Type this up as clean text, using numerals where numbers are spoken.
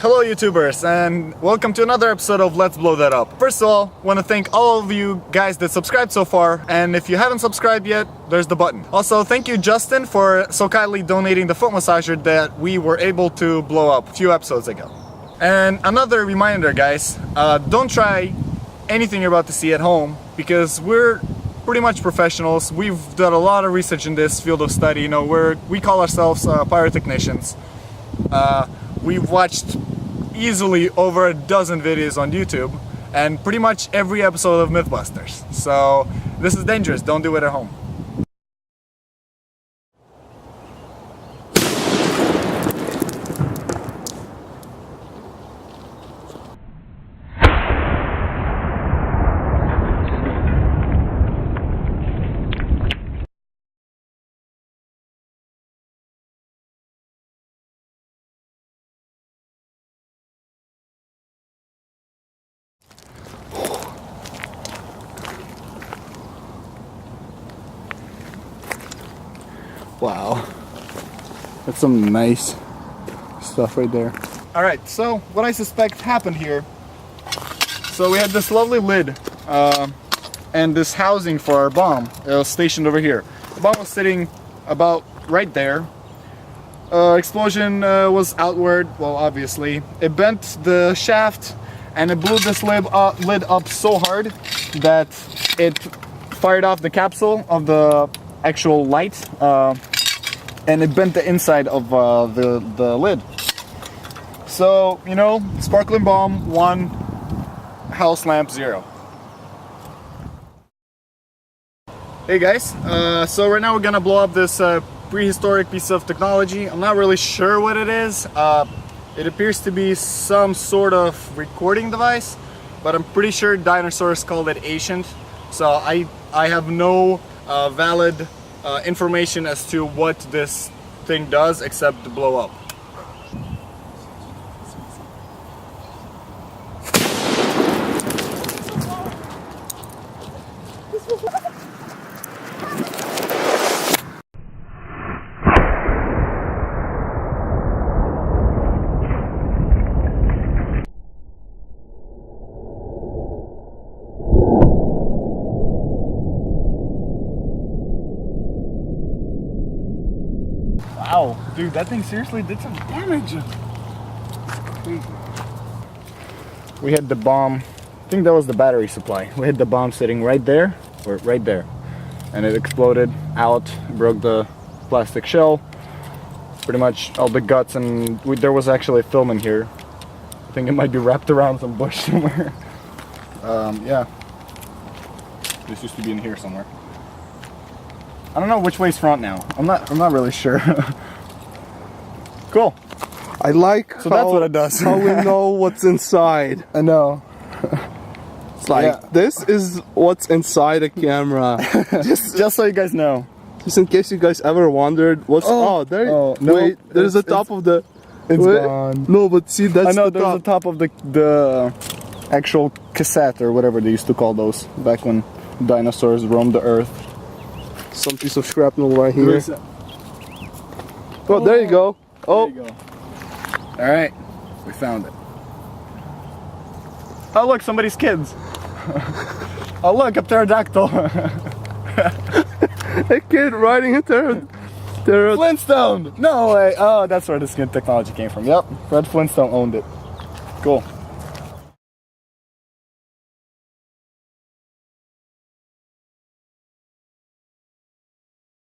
Hello YouTubers, and welcome to another episode of Let's Blow That Up. First of all, I want to thank all of you guys that subscribed so far, and if you haven't subscribed yet, there's the button. Also, thank you Justin for so kindly donating the foot massager that we were able to blow up a few episodes ago. And another reminder guys, don't try anything you're about to see at home, because we're pretty much professionals. We've done a lot of research in this field of study. You know, we call ourselves pyrotechnicians. We've watched easily over a dozen videos on YouTube and pretty much every episode of Mythbusters. So this is dangerous, don't do it at home. Wow, that's some nice stuff right there. Alright, so what I suspect happened here, so we had this lovely lid and this housing for our bomb. It was stationed over here. The bomb was sitting about right there. Explosion was outward, well obviously. It bent the shaft and it blew this lid up so hard that it fired off the capsule of the actual light, and it bent the inside of the lid. So, you know, sparkling bomb 1, house lamp 0. Hey guys, so right now we're gonna blow up this prehistoric piece of technology. I'm not really sure what it is. It appears to be some sort of recording device, but I'm pretty sure dinosaurs called it ancient. So I have no valid information as to what this thing does except to blow up. Wow, dude, that thing seriously did some damage. We had the bomb, I think that was the battery supply. We had the bomb sitting right there, or right there. And it exploded out, broke the plastic shell. Pretty much all the guts, and there was actually a film in here. I think it might be wrapped around some bush somewhere. Yeah. This used to be in here somewhere. I don't know which way's front now. I'm not really sure. Cool. I like so that's what it does. How we know what's inside. I know. It's like this is what's inside a camera. just so you guys know. Just in case you guys ever wondered what's there. Oh, no, wait, there's the top of the. It's gone. No, but see that's I know the there's top. the top of the actual cassette or whatever they used to call those back when dinosaurs roamed the earth. Some piece of shrapnel right here. Oh, there you go. Oh, there you go. All right, we found it. Oh look, somebody's kids. Oh look, a pterodactyl. a kid riding a pterodactyl. Flintstone. No way. Oh, that's where this good technology came from. Yep, Fred Flintstone owned it. Cool.